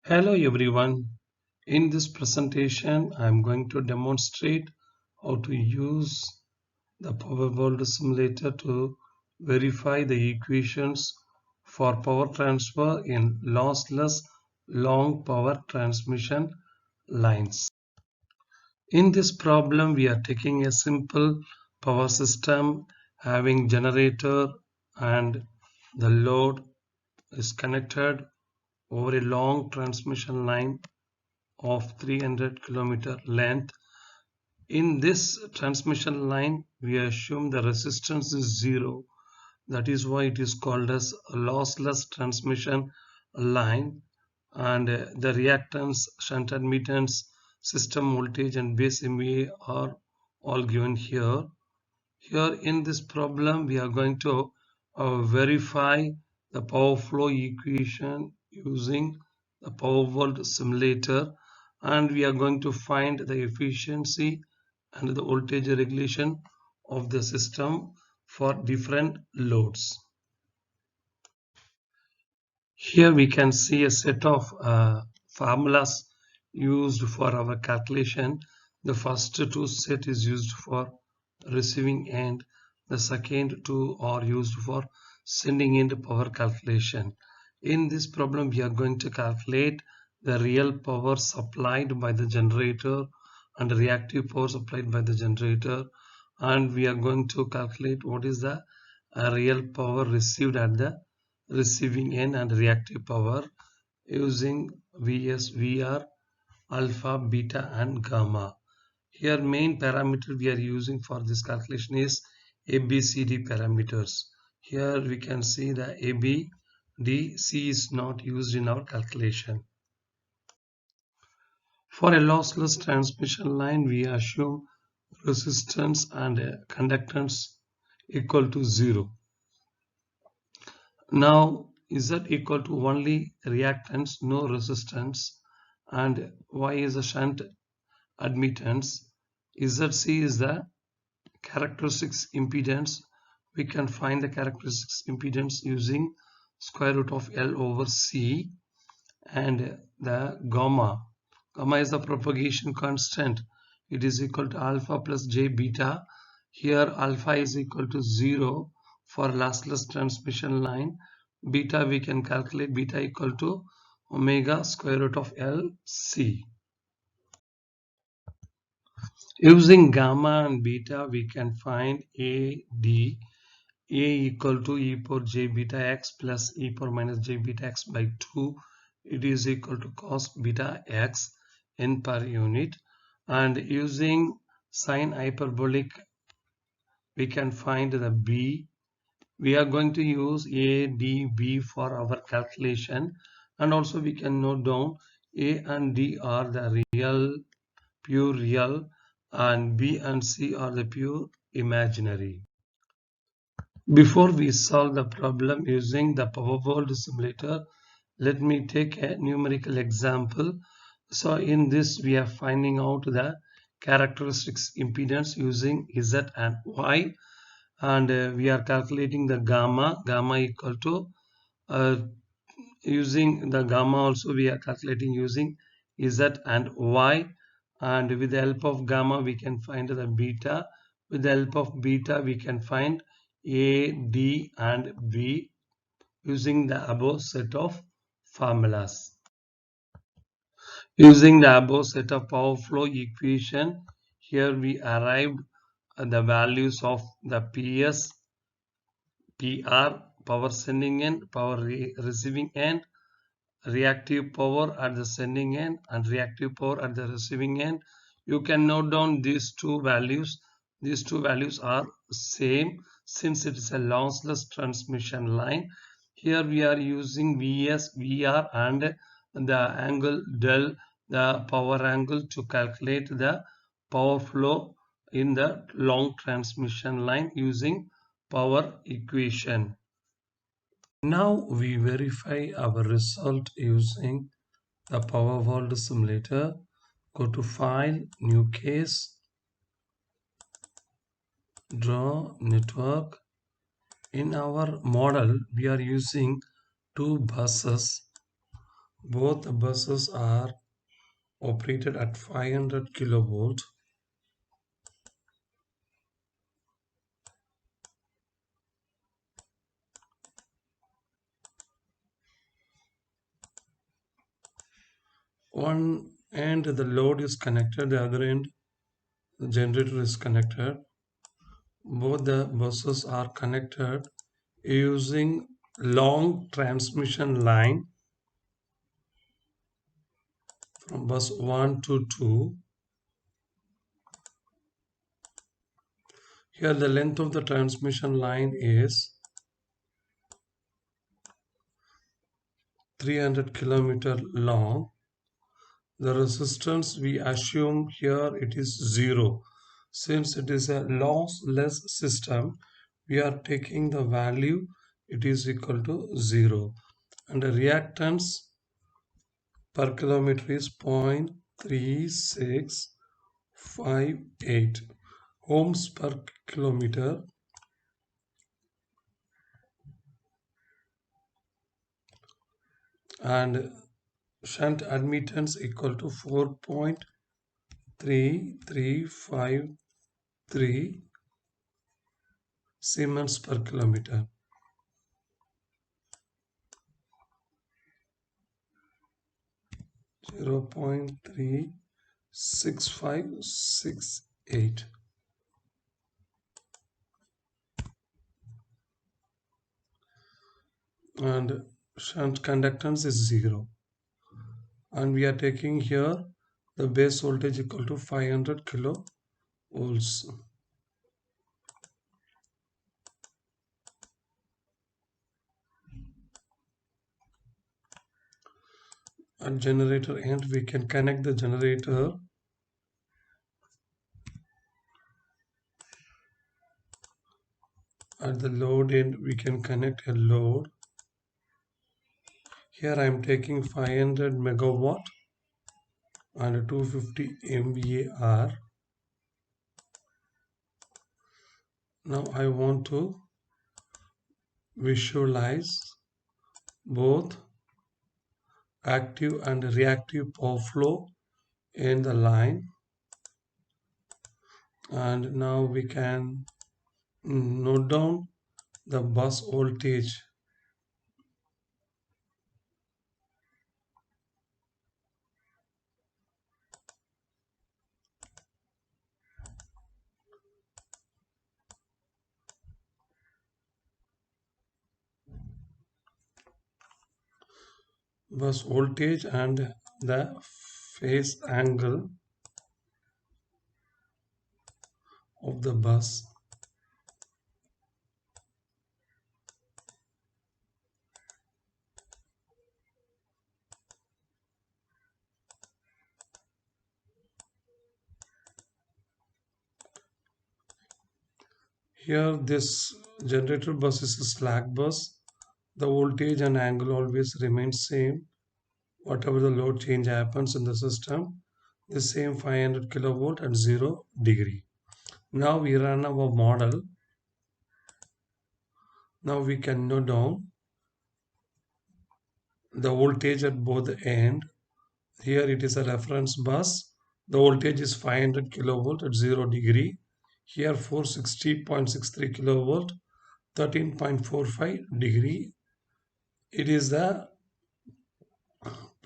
Hello everyone. In this presentation, I am going to demonstrate how to use the Powerball simulator to verify the equations for power transfer in lossless long power transmission lines. In this problem, we are taking a simple power system having generator and the load is connected over a long transmission line of 300-kilometer length. In this transmission line, we assume the resistance is zero. That is why it is called as a lossless transmission line. And the reactance, shunt admittance, system voltage, and base MVA are all given here. Here in this problem, we are going to verify the power flow equation using the Powerball simulator, and we are going to find the efficiency and the voltage regulation of the system for different loads. Here we can see a set of formulas used for our calculation. The first two set is used for receiving end. The second two are used for sending end power calculation. In this problem, we are going to calculate the real power supplied by the generator and reactive power supplied by the generator, and we are going to calculate what is the real power received at the receiving end and reactive power using Vs, Vr, alpha, beta and gamma. Here main parameter we are using for this calculation is ABCD parameters. Here we can see the AB, D, C is not used in our calculation. For a lossless transmission line, we assume resistance and conductance equal to 0. Now Z equal to only reactance, no resistance, and Y is a shunt admittance. ZC is the characteristics impedance. We can find the characteristics impedance using square root of L over C, and the gamma. Gamma is the propagation constant. It is equal to alpha plus j beta. Here alpha is equal to 0 for lossless transmission line. Beta we can calculate beta equal to omega square root of LC. Using gamma and beta, we can find AD. A equal to e power j beta x plus e power minus j beta x by 2. It is equal to cos beta x in per unit. And using sine hyperbolic, we can find the B. We are going to use A, D, B for our calculation. And also we can note down A and D are the real, pure real, and B and C are the pure imaginary. Before we solve the problem using the Powerball simulator, let me take a numerical example. So in this we are finding out the characteristics impedance using Z and Y, and we are calculating the gamma equal to using the gamma also we are calculating using Z and Y, and with the help of gamma we can find the beta. With the help of beta we can find A, D and B using the above set of formulas. Using the above set of power flow equation, here we arrived at the values of the PS, PR, power sending end, power receiving end, reactive power at the sending end and reactive power at the receiving end. You can note down these two values. These two values are same since it is a lossless transmission line. Here we are using Vs, Vr and the angle del, the power angle, to calculate the power flow in the long transmission line using power equation. Now we verify our result using the Powerball simulator. Go to File, New Case, Draw Network. In our model, we are using two buses. Both the buses are operated at 500 kilovolt. One end the load is connected, the other end the generator is connected. Both the buses are connected using long transmission line from bus 1 to 2. Here the length of the transmission line is 300 kilometer long. The resistance we assume here it is 0. Since it is a lossless system, we are taking the value it is equal to 0. And the reactance per kilometer is 0.3658 ohms per kilometer. And shunt admittance equal to 4.3353 Siemens per kilometer. Zero point 0.3568. And shunt conductance is 0. And we are taking here the base voltage equal to 500 kilovolts. At generator end we can connect the generator. At the load end we can connect a load. Here I am taking 500 megawatt and 250 MVAR. Now I want to visualize both active and reactive power flow in the line, and now we can note down the bus voltage. Bus voltage and the phase angle of the bus. Here this generator bus is a slack bus. The voltage and angle always remain same. Whatever the load change happens in the system, the same 500 kilovolt at 0 degree. Now we run our model. Now we can note down the voltage at both end. Here it is a reference bus. The voltage is 500 kilovolt at 0 degree. Here 460.63 kilovolt, 13.45 degree. It is the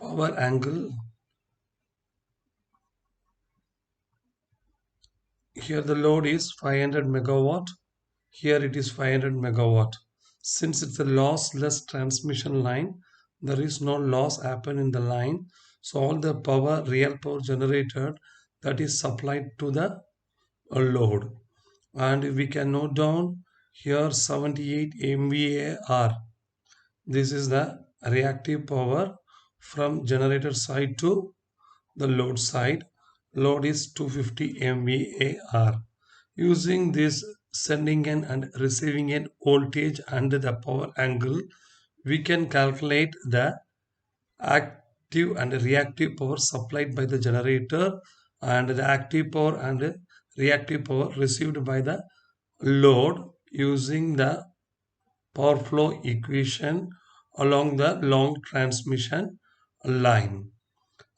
power angle. Here the load is 500 megawatt. Here it is 500 megawatt. Since it's a lossless transmission line, there is no loss happen in the line. So all the power, real power generated, that is supplied to the load. And we can note down here 78 MVAR. This is the reactive power from generator side to the load side. Load is 250 MVAR. Using this sending end and receiving end voltage and the power angle, we can calculate the active and reactive power supplied by the generator and the active power and reactive power received by the load using the power flow equation along the long transmission line,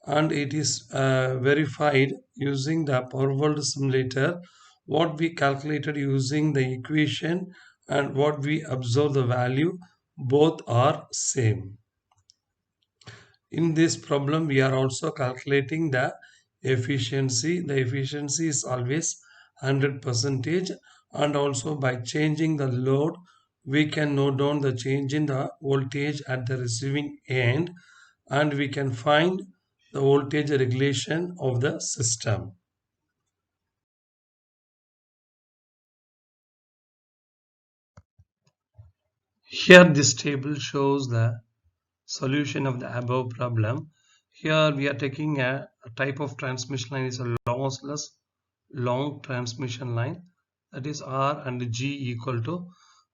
and it is verified using the power world simulator. What we calculated using the equation and what we observe the value, both are same. In this problem we are also calculating the efficiency. The efficiency is always 100%, and also by changing the load we can note down the change in the voltage at the receiving end, and we can find the voltage regulation of the system. Here this table shows the solution of the above problem. Here we are taking a type of transmission line is a lossless long transmission line, that is R and G equal to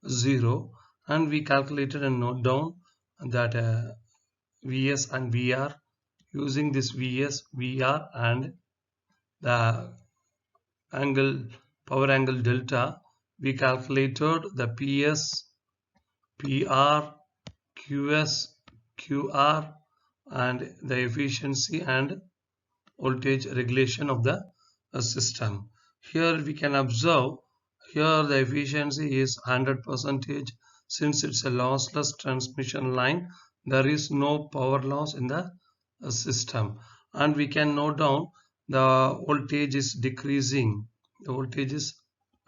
0, and we calculated and note down that Vs and Vr. Using this Vs, Vr and the angle power angle delta, we calculated the PS, PR, QS, QR, and the efficiency and voltage regulation of the system. Here we can observe, here the efficiency is 100%. Since it's a lossless transmission line, there is no power loss in the system, and we can note down the voltage is decreasing. The voltage is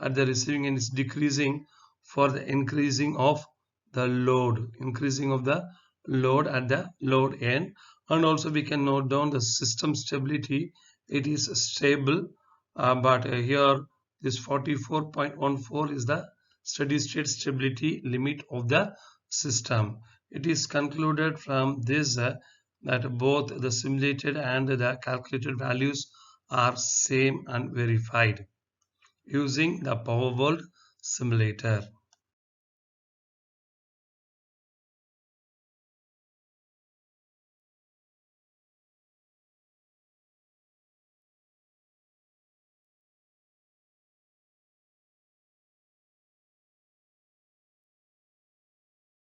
at the receiving end is decreasing for the increasing of the load, increasing of the load at the load end. And also we can note down the system stability, it is stable, but here this 44.14 is the steady state stability limit of the system. It is concluded from this that both the simulated and the calculated values are same and verified using the power world simulator.